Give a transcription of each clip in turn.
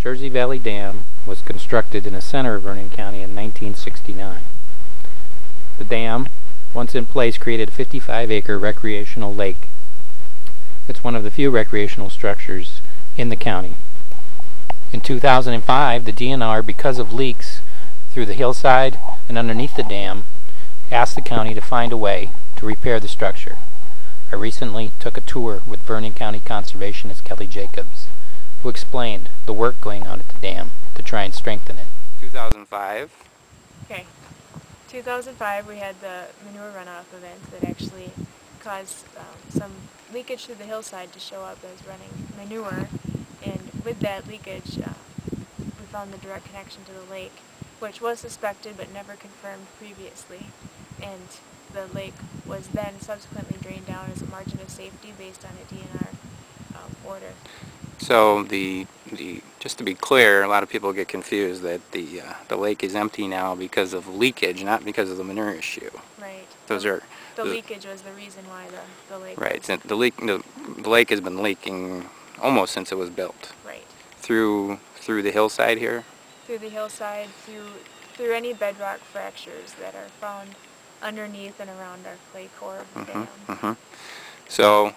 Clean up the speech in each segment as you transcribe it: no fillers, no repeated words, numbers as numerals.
Jersey Valley Dam was constructed in the center of Vernon County in 1969. The dam, once in place, created a 55-acre recreational lake. It's one of the few recreational structures in the county. In 2005, the DNR, because of leaks through the hillside and underneath the dam, asked the county to find a way to repair the structure. I recently took a tour with Vernon County Conservationist Kelly Jacobs, who explained the work going on at the dam to try and strengthen it. 2005. Okay. 2005 we had the manure runoff event that actually caused some leakage through the hillside to show up as running manure, and with that leakage we found the direct connection to the lake, which was suspected but never confirmed previously, and the lake was then subsequently drained down as a margin of safety based on a DNR order. So just to be clear, a lot of people get confused that the lake is empty now because of leakage, not because of the manure issue. Right. The leakage was the reason why the lake. Right. So the lake has been leaking almost since it was built. Right. Through the hillside here. Through the hillside, through any bedrock fractures that are found underneath and around our clay core of the dam. So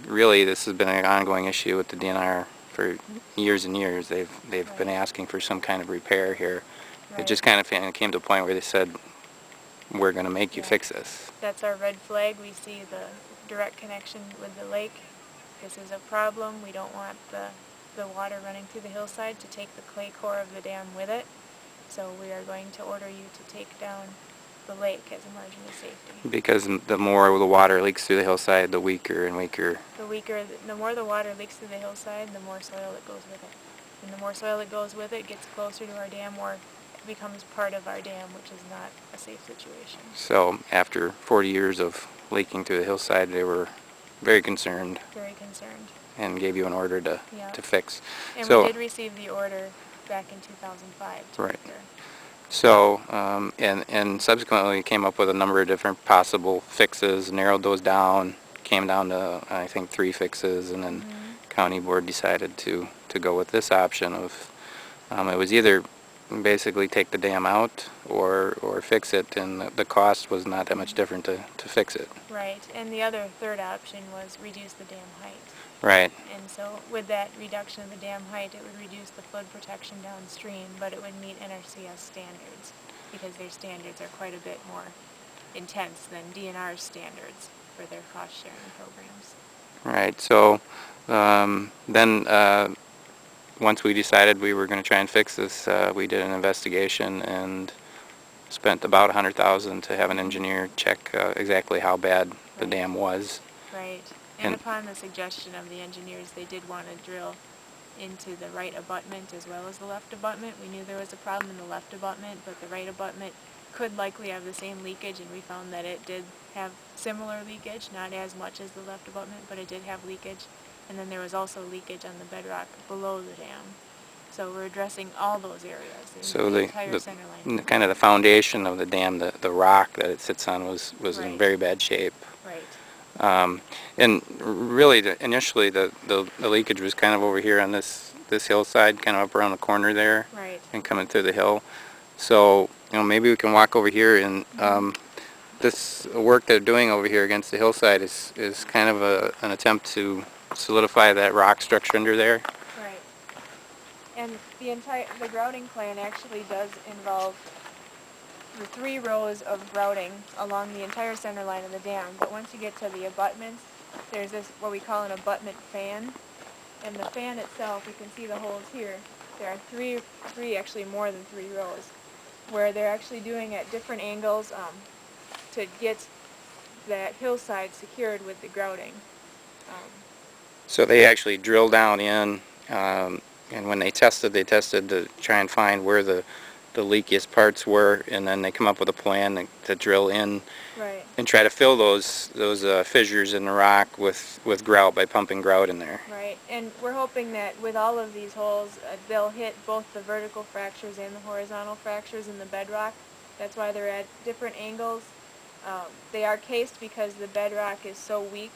really, this has been an ongoing issue with the DNR for years and years. They've been asking for some kind of repair here. Right. It just kind of came to a point where they said, "We're going to make you fix this." That's our red flag. We see the direct connection with the lake. This is a problem. We don't want the water running through the hillside to take the clay core of the dam with it. So we are going to order you to take down the lake as a margin of safety. Because the more the water leaks through the hillside, the weaker and weaker. The more the water leaks through the hillside, the more soil that goes with it. And the more soil that goes with it gets closer to our dam, more it becomes part of our dam, which is not a safe situation. So after 40 years of leaking through the hillside, they were very concerned. Very concerned. And gave you an order to fix. And we did receive the order back in 2005. Right. So, and subsequently came up with a number of different possible fixes, narrowed those down, came down to, I think, 3 fixes, and then county board decided to go with this option of, it was either basically take the dam out or fix it, and the cost was not that much different to fix it. Right, and the other third option was reduce the dam height. Right. And so with that reduction of the dam height, it would reduce the flood protection downstream, but it would meet NRCS standards, because their standards are quite a bit more intense than DNR's standards for their cost-sharing programs. Right, so then once we decided we were going to try and fix this, we did an investigation and spent about $100,000 to have an engineer check exactly how bad the dam was. Right. And upon the suggestion of the engineers, they did want to drill into the right abutment as well as the left abutment. We knew there was a problem in the left abutment, but the right abutment could likely have the same leakage, and we found that it did have similar leakage, not as much as the left abutment, but it did have leakage. And then there was also leakage on the bedrock below the dam. So we're addressing all those areas. So the entire center line. Kind of the foundation of the dam, the rock that it sits on was in very bad shape. Right. And really, initially, the leakage was kind of over here on this hillside, kind of up around the corner there, right, and coming through the hill. So, maybe we can walk over here, and this work they're doing over here against the hillside is kind of an attempt to solidify that rock structure under there. Right. And the grouting plan actually does involve the 3 rows of grouting along the entire center line of the dam, but once you get to the abutments, there's this, what we call an abutment fan, and the fan itself, you can see the holes here, there are three, actually more than 3 rows, where they're actually doing at different angles to get that hillside secured with the grouting. So they actually drill down in, and when they tested to try and find where the leakiest parts were, and then they come up with a plan to drill in, right, and try to fill those fissures in the rock with grout by pumping grout in there. Right, and we're hoping that with all of these holes, they'll hit both the vertical fractures and the horizontal fractures in the bedrock. That's why they're at different angles. They are cased because the bedrock is so weak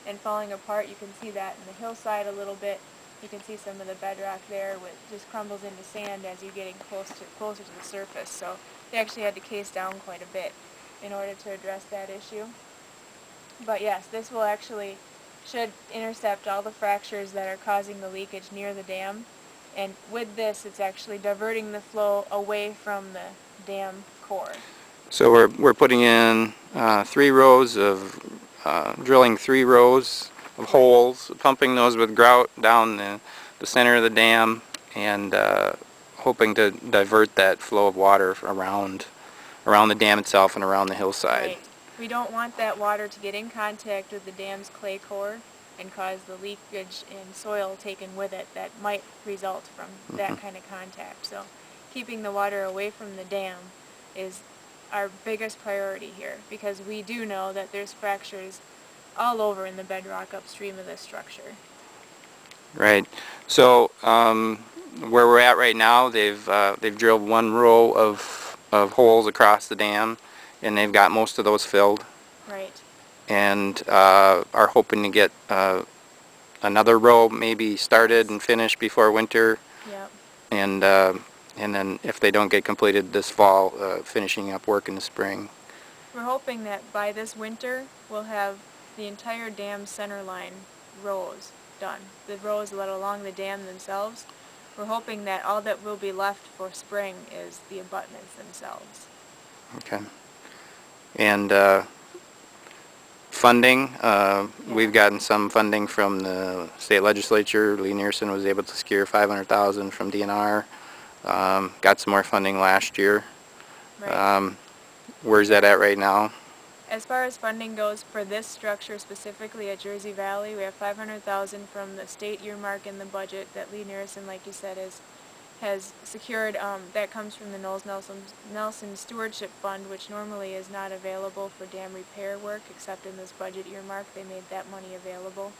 and falling apart. You can see that in the hillside a little bit. You can see some of the bedrock there, which just crumbles into sand as you're getting closer to the surface. So they actually had to case down quite a bit in order to address that issue. But yes, this will actually should intercept all the fractures that are causing the leakage near the dam. And with this, it's actually diverting the flow away from the dam core. So we're putting in 3 rows of drilling 3 rows of holes, pumping those with grout down the center of the dam, and hoping to divert that flow of water around the dam itself and around the hillside. Right. We don't want that water to get in contact with the dam's clay core and cause the leakage in soil taken with it that might result from that kind of contact. So keeping the water away from the dam is our biggest priority here, because we do know that there's fractures all over in the bedrock upstream of this structure. Right. So where we're at right now, they've drilled 1 row of holes across the dam, and they've got most of those filled. Right. And are hoping to get another row maybe started and finished before winter. Yep. And then if they don't get completed this fall, finishing up work in the spring. We're hoping that by this winter we'll have the entire dam center line rows done. The rows that are along the dam themselves. We're hoping that all that will be left for spring is the abutments themselves. Okay. And funding, we've gotten some funding from the state legislature. Lee Nearson was able to secure $500,000 from DNR. Got some more funding last year. Right. Where's that at right now? As far as funding goes for this structure specifically at Jersey Valley, we have $500,000 from the state earmark in the budget that Lee Nearson, like you said, has secured. That comes from the Knowles Nelson Stewardship Fund, which normally is not available for dam repair work, except in this budget earmark. They made that money available.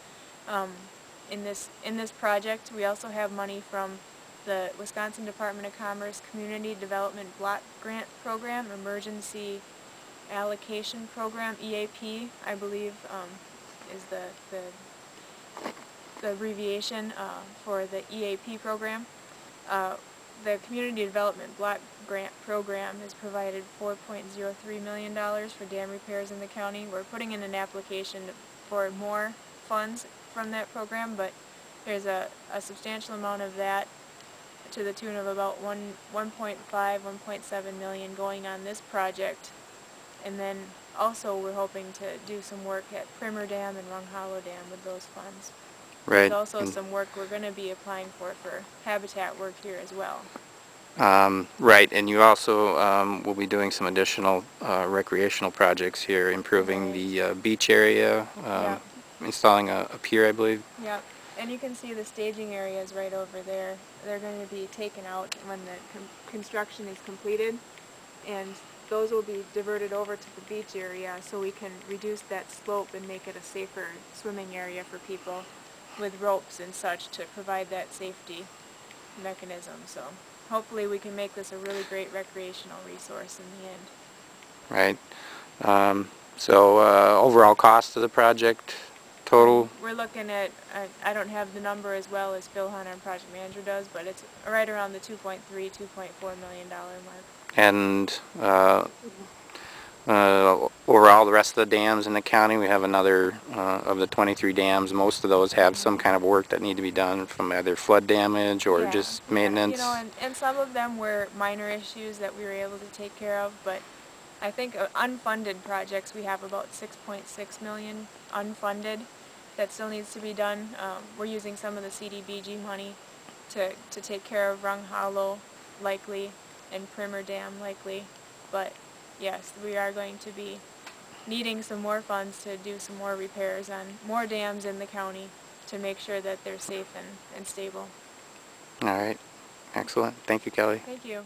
In this project, we also have money from the Wisconsin Department of Commerce Community Development Block Grant Program, Emergency Allocation Program, EAP, I believe, is the abbreviation for the EAP program. The Community Development Block Grant Program has provided $4.03 million for dam repairs in the county. We're putting in an application for more funds from that program, but there's a substantial amount of that, to the tune of about 1.7 million going on this project. And then also we're hoping to do some work at Primer Dam and Rung Hollow Dam with those funds. Right. There's also some work we're going to be applying for habitat work here as well. Right, and you also will be doing some additional recreational projects here, improving the beach area, Yep. installing a pier, I believe. Yep. And you can see the staging areas right over there. They're going to be taken out when the construction is completed, and those will be diverted over to the beach area so we can reduce that slope and make it a safer swimming area for people with ropes and such to provide that safety mechanism. So hopefully we can make this a really great recreational resource in the end. Right. So overall cost of the project total? We're looking at, I don't have the number as well as Phil Hunter, our project manager, does, but it's right around the $2.3, $2.4 million mark. And overall, the rest of the dams in the county, we have another, of the 23 dams, most of those have some kind of work that need to be done, from either flood damage or just maintenance. You know, and some of them were minor issues that we were able to take care of, but I think unfunded projects, we have about $6.6 million unfunded that still needs to be done. We're using some of the CDBG money to take care of Rung Hollow, likely, and Primer Dam, likely. But yes, we are going to be needing some more funds to do some more repairs on more dams in the county to make sure that they're safe and stable. All right. Excellent. Thank you, Kelly. Thank you.